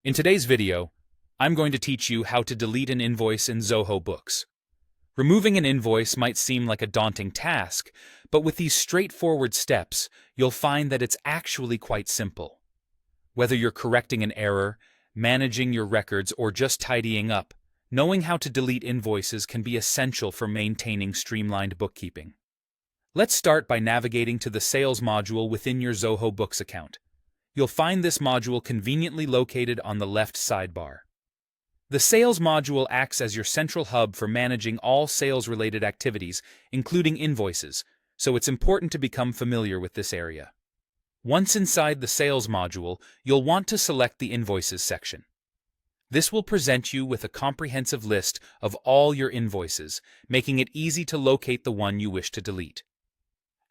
In today's video, I'm going to teach you how to delete an invoice in Zoho Books. Removing an invoice might seem like a daunting task, but with these straightforward steps, you'll find that it's actually quite simple. Whether you're correcting an error, managing your records, or just tidying up, knowing how to delete invoices can be essential for maintaining streamlined bookkeeping. Let's start by navigating to the Sales module within your Zoho Books account. You'll find this module conveniently located on the left sidebar. The Sales module acts as your central hub for managing all sales-related activities, including invoices, so it's important to become familiar with this area. Once inside the Sales module, you'll want to select the Invoices section. This will present you with a comprehensive list of all your invoices, making it easy to locate the one you wish to delete.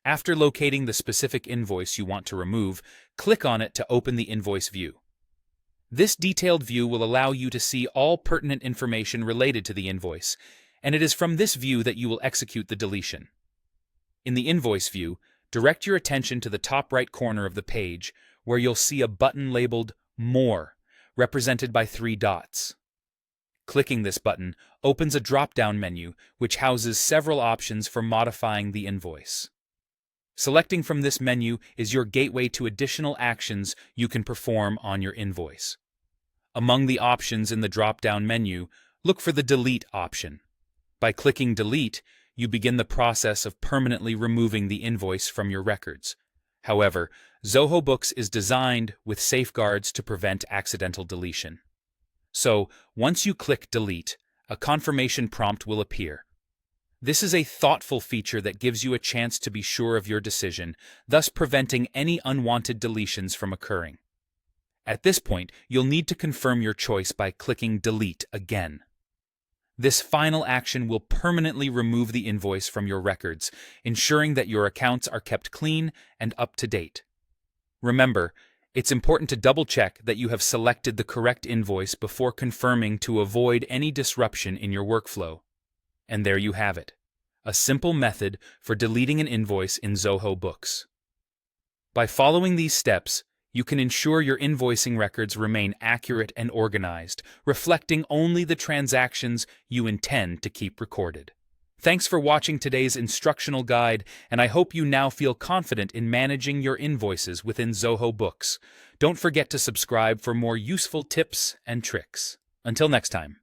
After locating the specific invoice you want to remove, click on it to open the invoice view. This detailed view will allow you to see all pertinent information related to the invoice, and it is from this view that you will execute the deletion. In the invoice view, direct your attention to the top right corner of the page, where you'll see a button labeled More, represented by 3 dots. Clicking this button opens a drop-down menu which houses several options for modifying the invoice. Selecting from this menu is your gateway to additional actions you can perform on your invoice. Among the options in the drop-down menu, look for the Delete option. By clicking Delete, you begin the process of permanently removing the invoice from your records. However, Zoho Books is designed with safeguards to prevent accidental deletion. So, once you click Delete, a confirmation prompt will appear. This is a thoughtful feature that gives you a chance to be sure of your decision, thus preventing any unwanted deletions from occurring. At this point, you'll need to confirm your choice by clicking Delete again. This final action will permanently remove the invoice from your records, ensuring that your accounts are kept clean and up to date. Remember, it's important to double-check that you have selected the correct invoice before confirming to avoid any disruption in your workflow. And there you have it, a simple method for deleting an invoice in Zoho Books. By following these steps, you can ensure your invoicing records remain accurate and organized, reflecting only the transactions you intend to keep recorded. Thanks for watching today's instructional guide, and I hope you now feel confident in managing your invoices within Zoho Books. Don't forget to subscribe for more useful tips and tricks. Until next time.